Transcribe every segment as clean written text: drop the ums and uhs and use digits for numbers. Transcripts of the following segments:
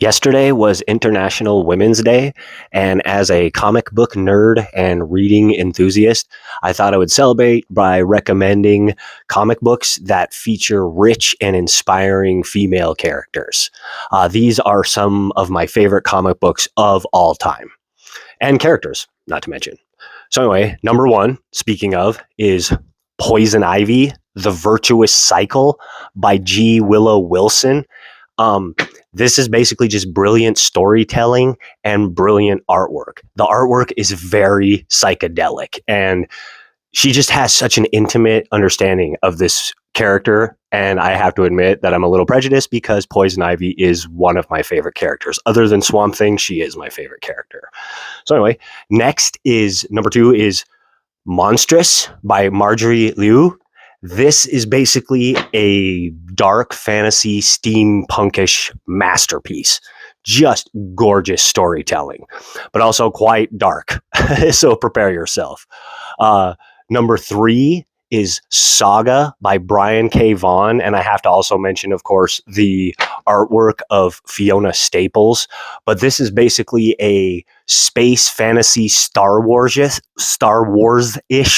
Yesterday was International Women's Day, and as a comic book nerd and reading enthusiast, I thought I would celebrate by recommending comic books that feature rich and inspiring female characters. These are some of my favorite comic books of all time, and characters, not to mention. So, anyway, number one, speaking of, is Poison Ivy, The Virtuous Cycle by G. Willow Wilson. Um, this is basically just brilliant storytelling and brilliant artwork. The artwork is very psychedelic, and she just has such an intimate understanding of this character. And I have to admit that I'm a little prejudiced because Poison Ivy is one of my favorite characters. Other than Swamp Thing, she is my favorite character. So anyway, next is number two is Monstrous by Marjorie Liu. This is basically a dark fantasy steampunkish masterpiece. Just gorgeous storytelling, but also quite dark. So prepare yourself. Number three is Saga by Brian K. Vaughan. And I have to also mention, of course, the artwork of Fiona Staples. But this is basically a space fantasy Star Wars-ish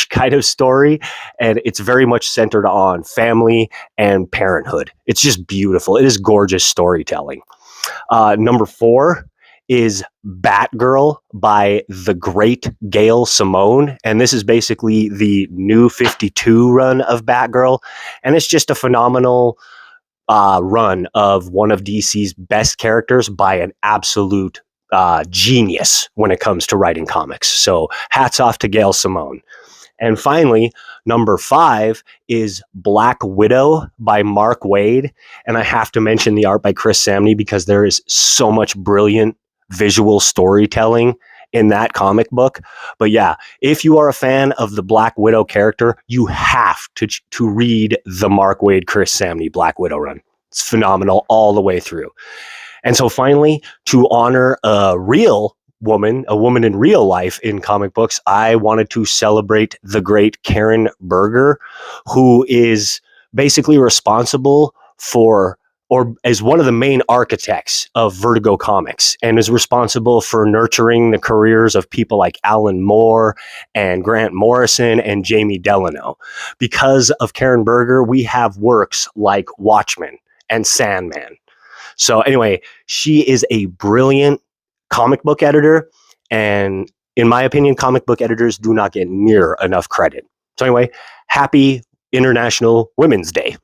kind of story. And it's very much centered on family and parenthood. It's just beautiful. It is gorgeous storytelling. Number four is Batgirl by the great Gail Simone. And this is basically the new 52 run of Batgirl. And it's just a phenomenal run of one of DC's best characters by an absolute genius when it comes to writing comics. So hats off to Gail Simone. And finally, number five is Black Widow by Mark Waid. And I have to mention the art by Chris Samney because there is so much brilliant visual storytelling in that comic book. But yeah, if you are a fan of the Black Widow character, you have to read the Mark Waid, Chris Samney Black Widow run. It's phenomenal all the way through. And so finally, to honor a woman in real life in comic books, I wanted to celebrate the great Karen Berger, who is basically responsible for, or is one of the main architects of Vertigo Comics, and is responsible for nurturing the careers of people like Alan Moore and Grant Morrison and Jamie Delano. Because of Karen Berger, we have works like Watchmen and Sandman. So anyway, she is a brilliant comic book editor, and in my opinion, comic book editors do not get near enough credit. So anyway, happy International Women's Day.